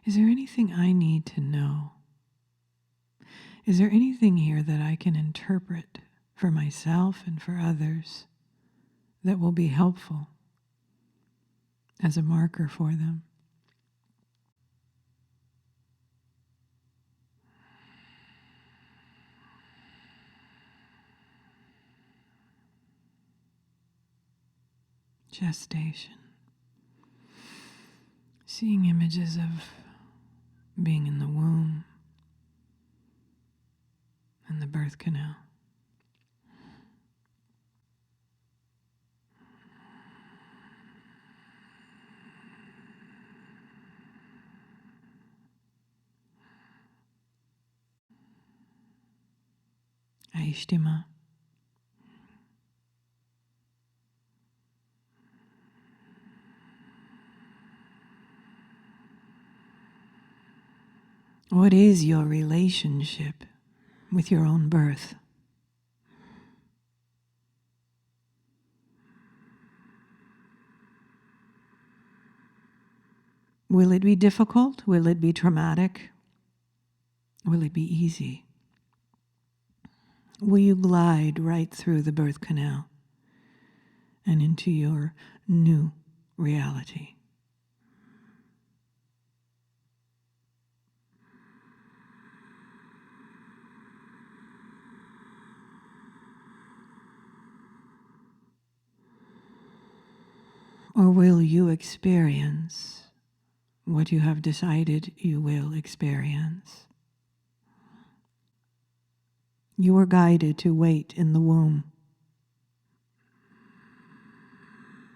Is there anything I need to know? Is there anything here that I can interpret for myself and for others that will be helpful as a marker for them? Gestation. Seeing images of being in the womb and the birth canal. Aishtima. What is your relationship with your own birth? Will it be difficult? Will it be traumatic? Will it be easy? Will you glide right through the birth canal and into your new reality? Or will you experience what you have decided you will experience? You were guided to wait in the womb.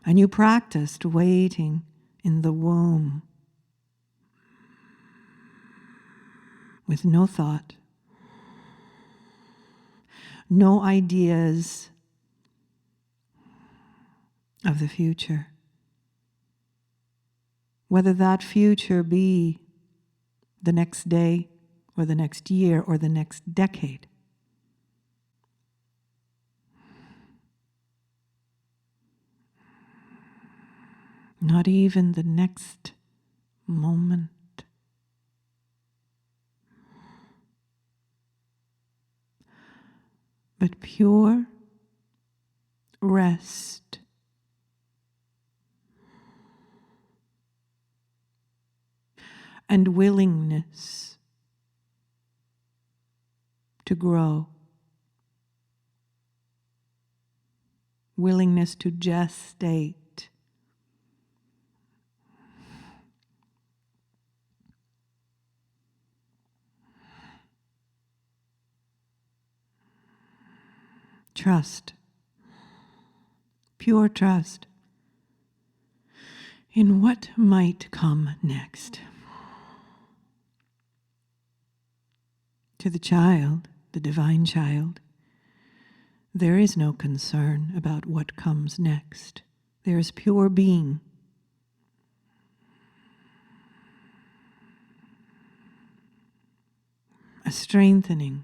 And you practiced waiting in the womb with no thought, no ideas of the future. Whether that future be the next day or the next year or the next decade. Not even the next moment. But pure rest. And willingness to grow. Willingness to gestate. Trust. Pure trust in what might come next. To the child, the divine child, there is no concern about what comes next. There is pure being. A strengthening,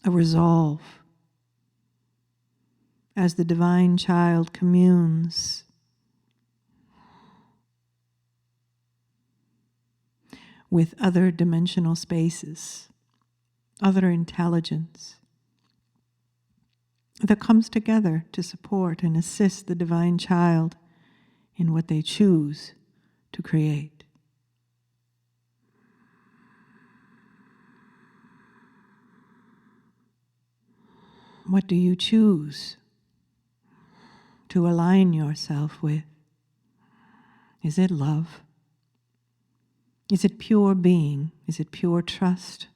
a resolve, as the divine child communes with other dimensional spaces, other intelligence that comes together to support and assist the divine child in what they choose to create. What do you choose to align yourself with? Is it love? Is it pure being? Is it pure trust?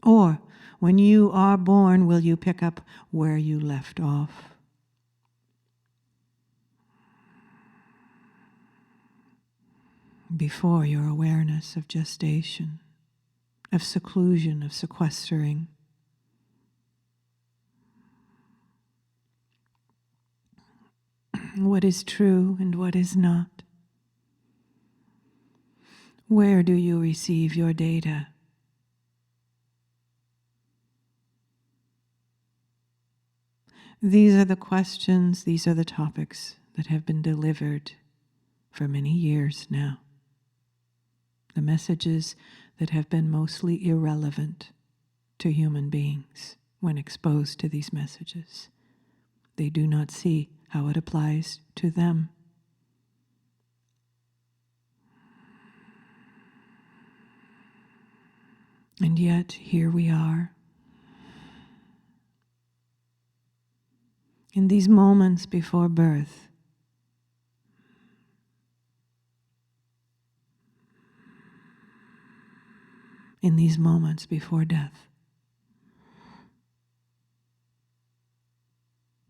Or, when you are born, will you pick up where you left off? Before your awareness of gestation, of seclusion, of sequestering. What is true and what is not? Where do you receive your data? These are the questions, these are the topics that have been delivered for many years now. The messages that have been mostly irrelevant to human beings when exposed to these messages. They do not see how it applies to them. And yet, here we are. In these moments before birth, in these moments before death,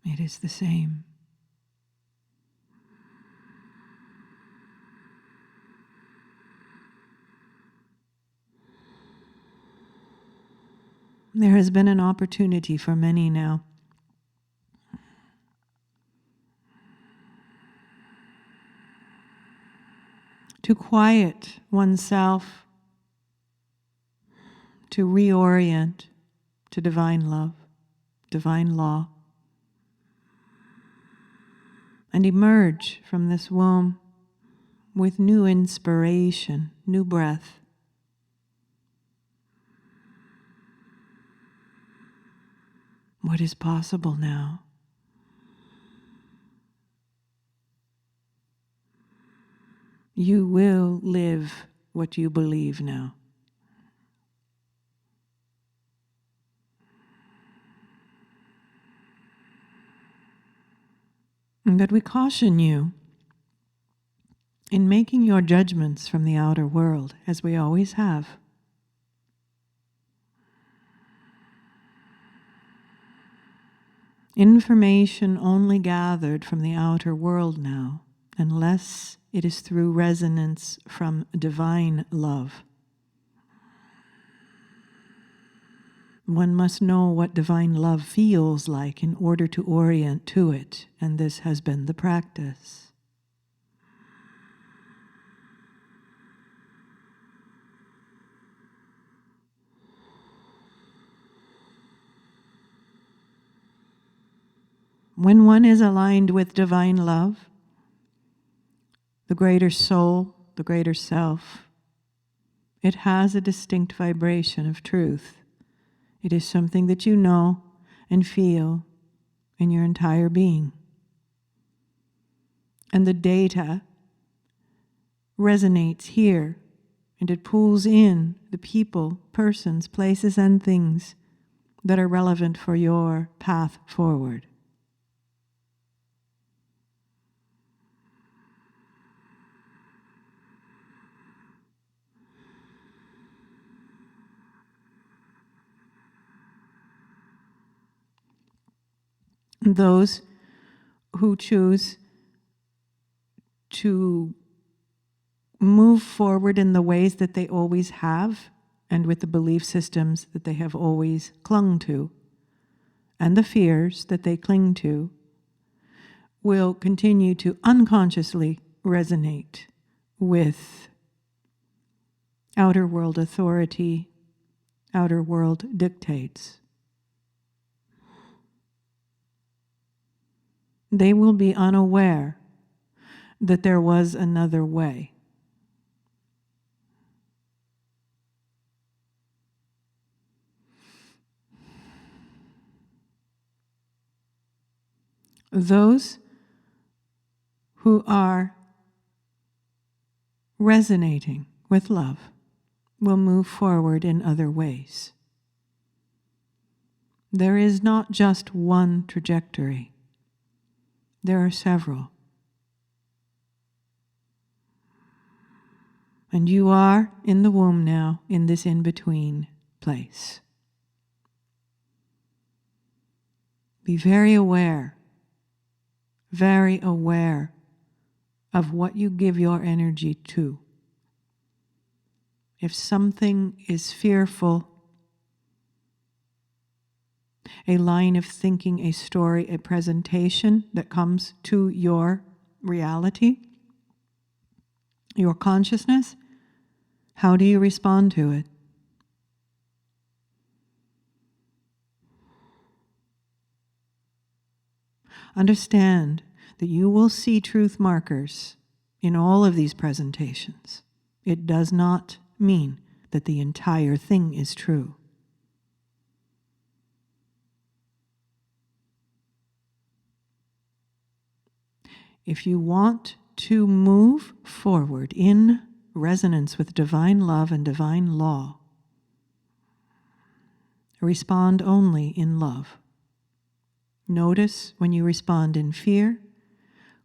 it is the same. There has been an opportunity for many now to quiet oneself, to reorient to divine love, divine law, and emerge from this womb with new inspiration, new breath. What is possible now? You will live what you believe now. But we caution you in making your judgments from the outer world, as we always have. Information only gathered from the outer world now, unless it is through resonance from divine love. One must know what divine love feels like in order to orient to it, and this has been the practice. When one is aligned with divine love, the greater soul, the greater self, it has a distinct vibration of truth. It is something that you know and feel in your entire being. And the data resonates here, and it pulls in the people, persons, places, and things that are relevant for your path forward. Those who choose to move forward in the ways that they always have and with the belief systems that they have always clung to and the fears that they cling to will continue to unconsciously resonate with outer world authority, outer world dictates. They will be unaware that there was another way. Those who are resonating with love will move forward in other ways. There is not just one trajectory. There are several. And you are in the womb now, in this in-between place. Be very aware of what you give your energy to. If something is fearful, a line of thinking, a story, a presentation that comes to your reality, your consciousness, how do you respond to it? Understand that you will see truth markers in all of these presentations. It does not mean that the entire thing is true. If you want to move forward in resonance with divine love and divine law, respond only in love. Notice when you respond in fear,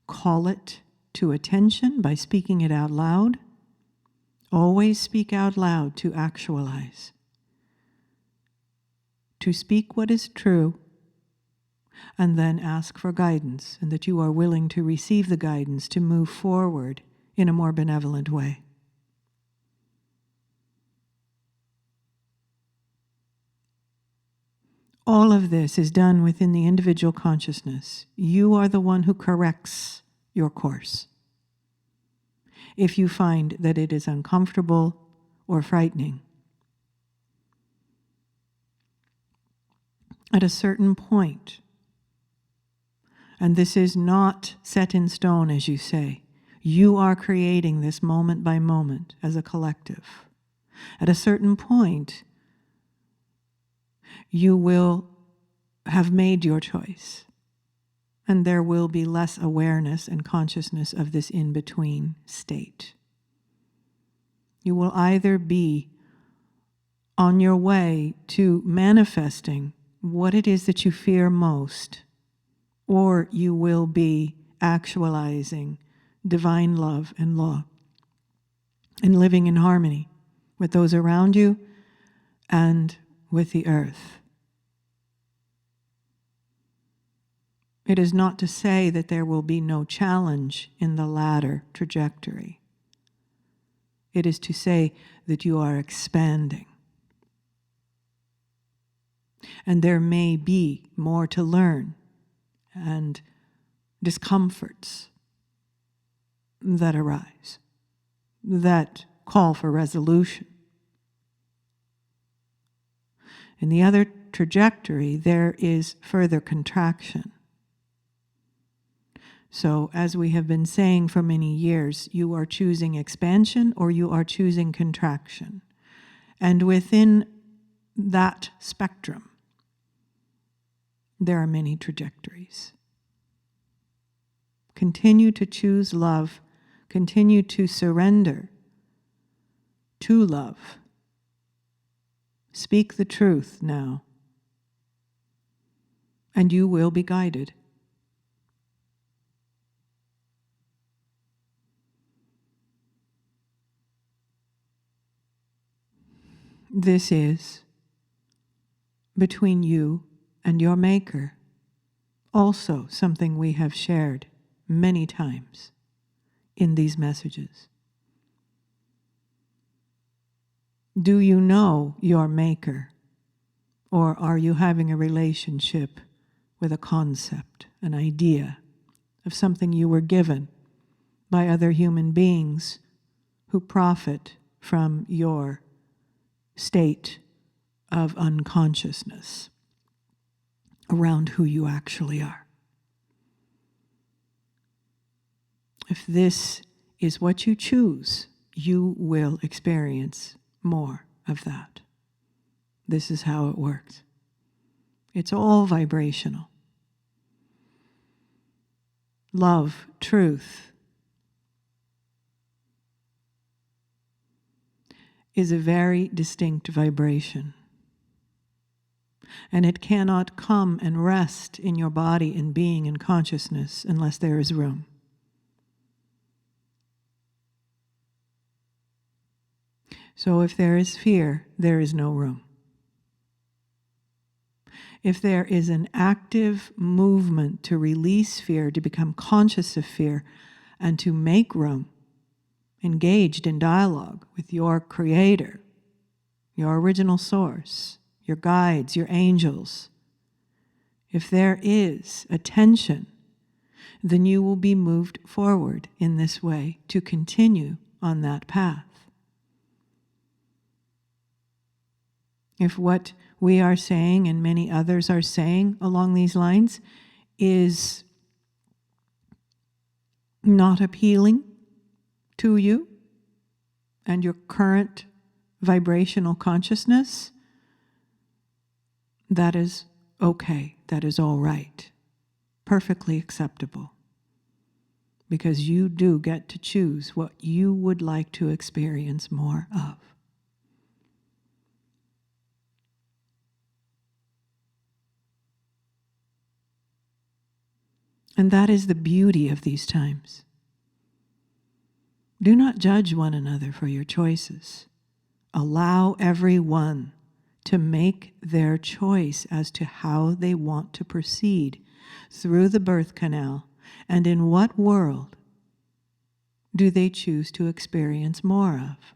call it to attention by speaking it out loud. Always speak out loud to actualize. To speak what is true, and then ask for guidance, and that you are willing to receive the guidance to move forward in a more benevolent way. All of this is done within the individual consciousness. You are the one who corrects your course. If you find that it is uncomfortable or frightening, at a certain point, and this is not set in stone, as you say, you are creating this moment by moment as a collective. At a certain point, you will have made your choice, and there will be less awareness and consciousness of this in-between state. You will either be on your way to manifesting what it is that you fear most, or you will be actualizing divine love and law and living in harmony with those around you and with the earth. It is not to say that there will be no challenge in the latter trajectory. It is to say that you are expanding. And there may be more to learn and discomforts that arise, that call for resolution. In the other trajectory, there is further contraction. So, as we have been saying for many years, you are choosing expansion or you are choosing contraction. And within that spectrum, there are many trajectories. Continue to choose love. Continue to surrender to love. Speak the truth now, and you will be guided. This is between you and your Maker, also something we have shared many times in these messages. Do you know your Maker, or are you having a relationship with a concept, an idea of something you were given by other human beings who profit from your state of unconsciousness around who you actually are? If this is what you choose, you will experience more of that. This is how it works. It's all vibrational. Love, truth, is a very distinct vibration. And it cannot come and rest in your body and being and consciousness unless there is room. So if there is fear, there is no room. If there is an active movement to release fear, to become conscious of fear, and to make room, engaged in dialogue with your Creator, your original source, your guides, your angels, if there is attention, then you will be moved forward in this way to continue on that path. If what we are saying and many others are saying along these lines is not appealing to you and your current vibrational consciousness, that is okay. That is all right. Perfectly acceptable. Because you do get to choose what you would like to experience more of. And that is the beauty of these times. Do not judge one another for your choices. Allow everyone to make their choice as to how they want to proceed through the birth canal and in what world do they choose to experience more of.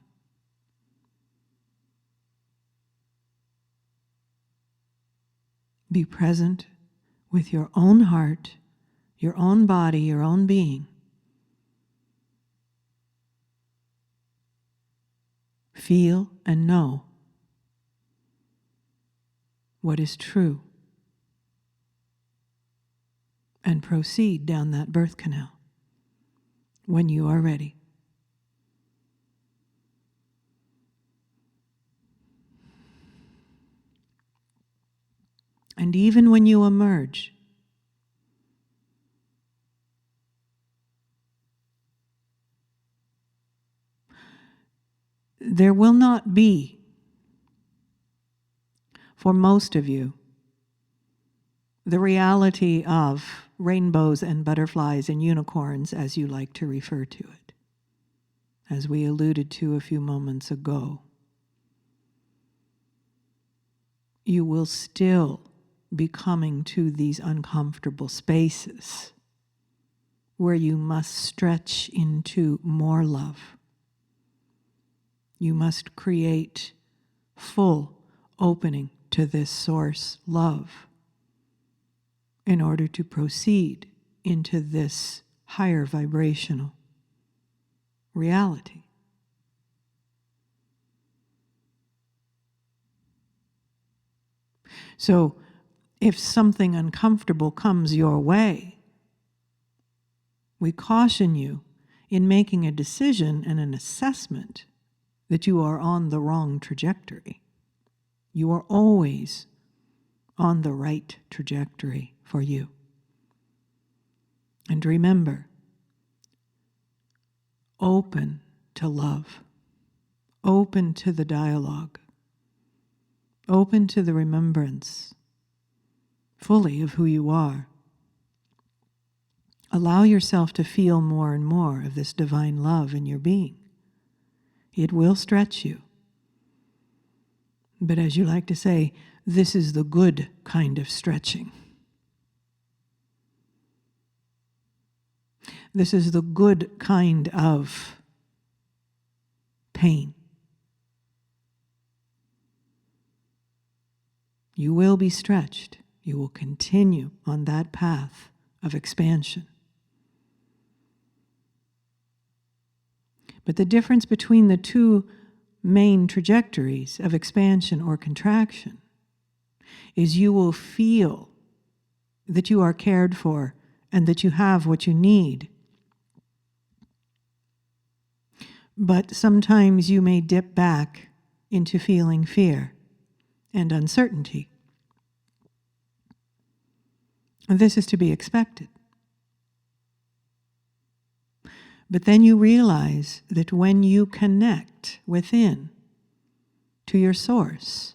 Be present with your own heart, your own body, your own being. Feel and know what is true and proceed down that birth canal when you are ready. And even when you emerge, there will not be, for most of you, the reality of rainbows and butterflies and unicorns, as you like to refer to it, as we alluded to a few moments ago. You will still be coming to these uncomfortable spaces where you must stretch into more love. You must create full opening to this source love in order to proceed into this higher vibrational reality. So, if something uncomfortable comes your way, we caution you in making a decision and an assessment that you are on the wrong trajectory. You are always on the right trajectory for you. And remember, open to love, open to the dialogue, open to the remembrance fully of who you are. Allow yourself to feel more and more of this divine love in your being. It will stretch you. But as you like to say, this is the good kind of stretching. This is the good kind of pain. You will be stretched. You will continue on that path of expansion. But the difference between the two main trajectories of expansion or contraction is you will feel that you are cared for and that you have what you need. But sometimes you may dip back into feeling fear and uncertainty. And this is to be expected. But then you realize that when you connect within to your source,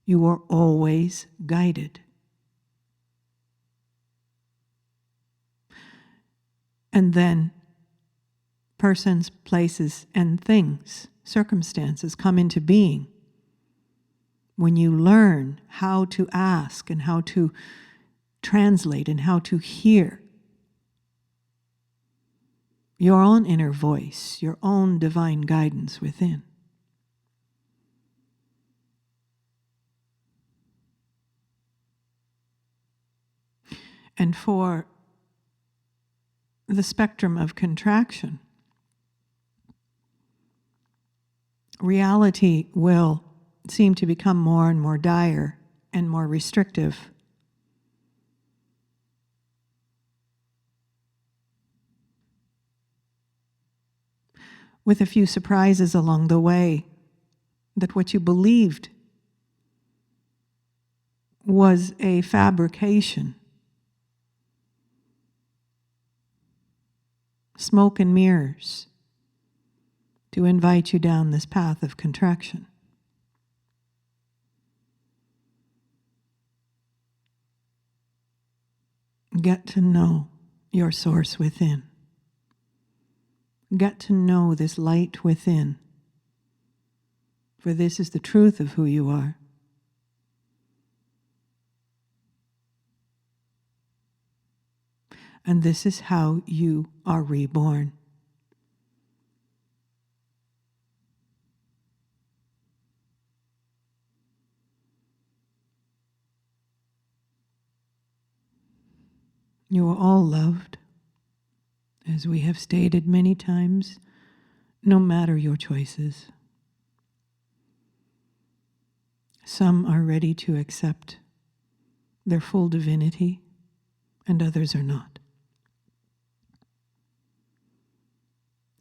you are always guided. And then persons, places, and things, circumstances come into being when you learn how to ask and how to translate and how to hear your own inner voice, your own divine guidance within. And for the spectrum of contraction, reality will seem to become more and more dire and more restrictive. with a few surprises along the way, that what you believed was a fabrication, smoke and mirrors, to invite you down this path of contraction. Get to know your source within. Get to know this light within, for this is the truth of who you are. And this is how you are reborn. You are all loved, as we have stated many times, no matter your choices. Some are ready to accept their full divinity, and others are not.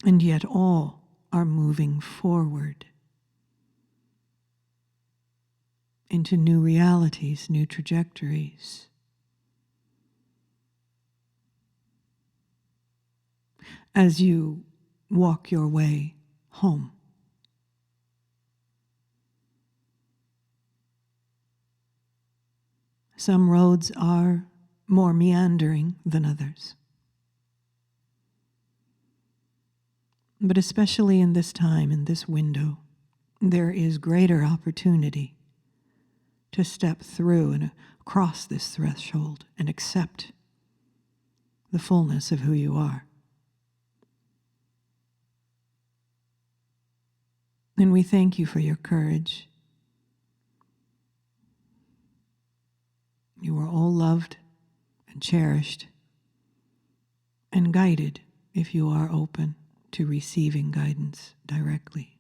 And yet all are moving forward into new realities, new trajectories. As you walk your way home. Some roads are more meandering than others. But especially in this time, in this window, there is greater opportunity to step through and across this threshold and accept the fullness of who you are. And we thank you for your courage. You are all loved and cherished and guided if you are open to receiving guidance directly.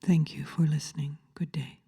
Thank you for listening. Good day.